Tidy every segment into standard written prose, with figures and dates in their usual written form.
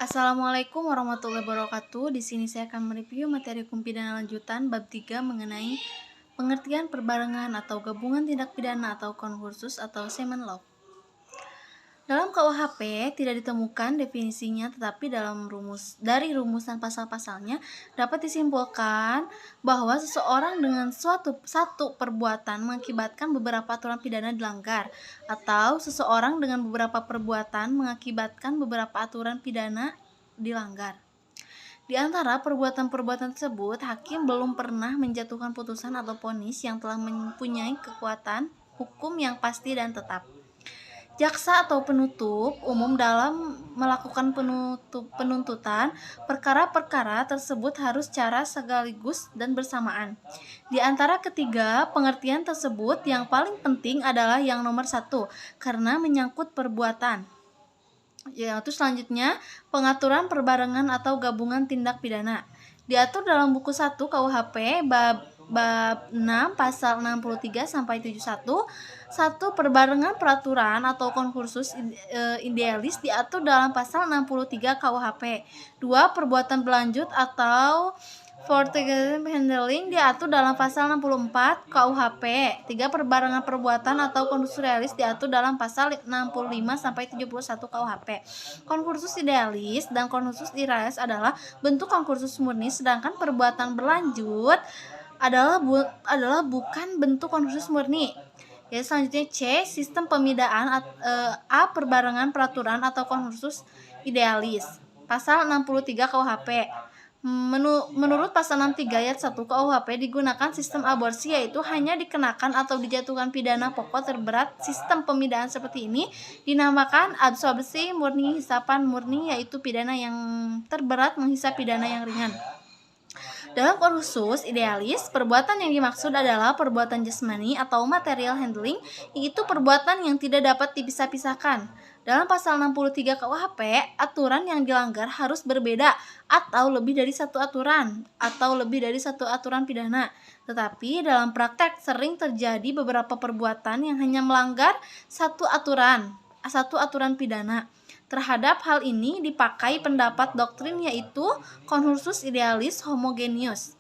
Assalamualaikum warahmatullahi wabarakatuh. Di sini saya akan mereview materi hukum pidana lanjutan bab 3 mengenai pengertian perbarengan atau gabungan tindak pidana atau konkursus atau common law. Dalam KUHP tidak ditemukan definisinya, tetapi dari rumusan pasal-pasalnya dapat disimpulkan bahwa seseorang dengan satu perbuatan mengakibatkan beberapa aturan pidana dilanggar, atau seseorang dengan beberapa perbuatan mengakibatkan beberapa aturan pidana dilanggar. Di antara perbuatan-perbuatan tersebut, hakim belum pernah menjatuhkan putusan atau vonis yang telah mempunyai kekuatan hukum yang pasti dan tetap. Jaksa atau penuntut umum dalam melakukan penuntutan perkara-perkara tersebut harus secara sekaligus dan bersamaan. Di antara ketiga pengertian tersebut, yang paling penting adalah yang nomor 1, karena menyangkut perbuatan. Yaitu selanjutnya pengaturan perbarengan atau gabungan tindak pidana. Diatur dalam buku 1 KUHP bab 6 pasal 63 sampai 71. 1. Perbarengan peraturan atau konkursus idealis diatur dalam pasal 63 KUHP. 2. Perbuatan berlanjut atau Fortification handling diatur dalam pasal 64 KUHP. 3. Perbarengan perbuatan atau konkursus realis diatur dalam pasal 65 sampai 71 KUHP. Konkursus idealis dan konkursus idealis adalah bentuk konkursus murni, sedangkan perbuatan berlanjut adalah bukan bentuk konkursus murni. Ya, selanjutnya C. Sistem pemidaan A. Perbarengan peraturan atau konkursus idealis. Pasal 63 KUHP. Menurut pasal 63 ayat 1 KUHP digunakan sistem aborsi, yaitu hanya dikenakan atau dijatuhkan pidana pokok terberat. Sistem pemidaan seperti ini dinamakan absolusi murni, hisapan murni, yaitu pidana yang terberat menghisap pidana yang ringan. Dalam konkursus idealis, perbuatan yang dimaksud adalah perbuatan jasmani atau material handling, yaitu perbuatan yang tidak dapat dipisah-pisahkan. Dalam pasal 63 KUHP, aturan yang dilanggar harus berbeda atau lebih dari satu aturan pidana. Tetapi dalam praktek sering terjadi beberapa perbuatan yang hanya melanggar satu aturan pidana. Terhadap hal ini dipakai pendapat doktrin, yaitu konkursus idealis homogeneus.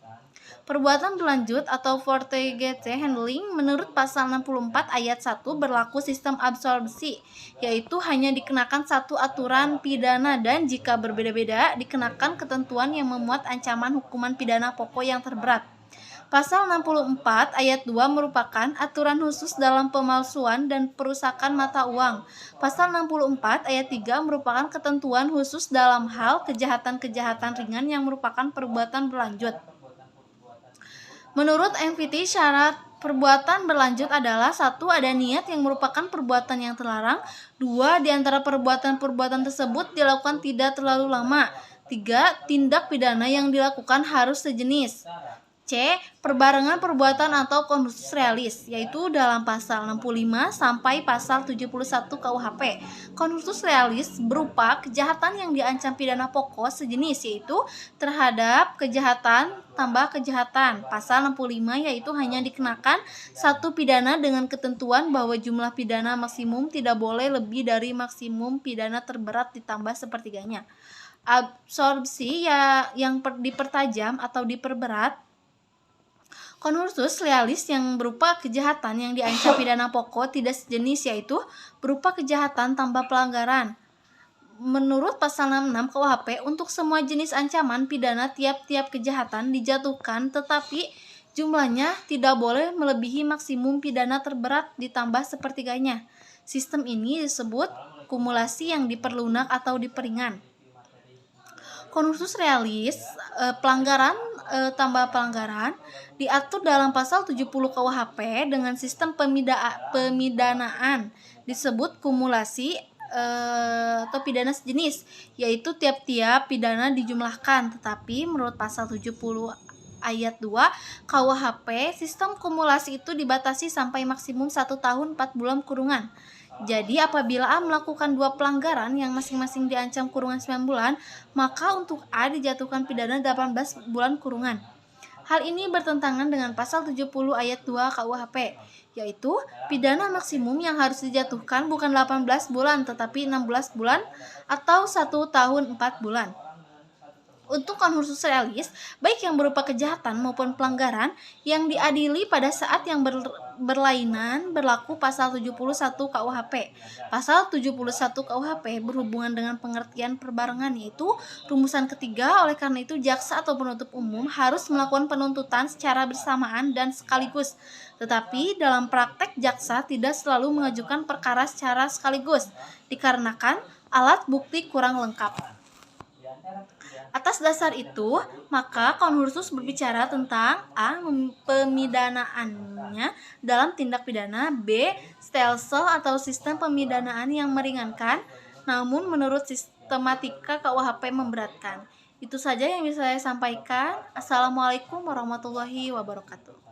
Perbuatan berlanjut atau fortification handling menurut pasal 64 ayat 1 berlaku sistem absolusi, yaitu hanya dikenakan satu aturan pidana dan jika berbeda-beda dikenakan ketentuan yang memuat ancaman hukuman pidana pokok yang terberat. Pasal 64 ayat 2 merupakan aturan khusus dalam pemalsuan dan perusakan mata uang. Pasal 64 ayat 3 merupakan ketentuan khusus dalam hal kejahatan-kejahatan ringan yang merupakan perbuatan berlanjut. Menurut MVT, syarat perbuatan berlanjut adalah 1. Ada niat yang merupakan perbuatan yang terlarang. 2. Di antara perbuatan-perbuatan tersebut dilakukan tidak terlalu lama. 3. Tindak pidana yang dilakukan harus sejenis. C. Perbarengan perbuatan atau konkursus realis, yaitu dalam pasal 65 sampai pasal 71 KUHP. Konkursus realis berupa kejahatan yang diancam pidana pokok sejenis, yaitu terhadap kejahatan tambah kejahatan. Pasal 65 yaitu hanya dikenakan satu pidana dengan ketentuan bahwa jumlah pidana maksimum tidak boleh lebih dari maksimum pidana terberat ditambah sepertiganya. Absorpsi yang dipertajam atau diperberat. Konkursus realis yang berupa kejahatan yang diancam pidana pokok tidak sejenis, yaitu berupa kejahatan tambah pelanggaran. Menurut pasal 66 KUHP, untuk semua jenis ancaman pidana tiap-tiap kejahatan dijatuhkan, tetapi jumlahnya tidak boleh melebihi maksimum pidana terberat ditambah sepertiganya. Sistem ini disebut kumulasi yang diperlunak atau diperingan. Konkursus realis pelanggaran tambah pelanggaran diatur dalam pasal 70 KUHP dengan sistem pemidanaan disebut kumulasi atau pidana sejenis, yaitu tiap-tiap pidana dijumlahkan. Tetapi menurut pasal 70 ayat 2 KUHP, sistem kumulasi itu dibatasi sampai maksimum 1 tahun 4 bulan kurungan. Jadi apabila A melakukan 2 pelanggaran yang masing-masing diancam kurungan 9 bulan, maka untuk A dijatuhkan pidana 18 bulan kurungan. Hal ini bertentangan dengan pasal 70 ayat 2 KUHP, yaitu pidana maksimum yang harus dijatuhkan bukan 18 bulan tetapi 16 bulan atau 1 tahun 4 bulan. Untuk konkursus realis, baik yang berupa kejahatan maupun pelanggaran yang diadili pada saat yang berlainan berlaku pasal 71 KUHP. Pasal 71 KUHP berhubungan dengan pengertian perbarengan, yaitu rumusan ketiga. Oleh karena itu, jaksa atau penuntut umum harus melakukan penuntutan secara bersamaan dan sekaligus. Tetapi dalam praktek jaksa tidak selalu mengajukan perkara secara sekaligus dikarenakan alat bukti kurang lengkap. Atas dasar itu, maka konkursus berbicara tentang A. Pemidanaannya dalam tindak pidana, B. Stelsel atau sistem pemidanaan yang meringankan, namun menurut sistematika KUHP memberatkan. Itu saja yang bisa saya sampaikan. Assalamualaikum warahmatullahi wabarakatuh.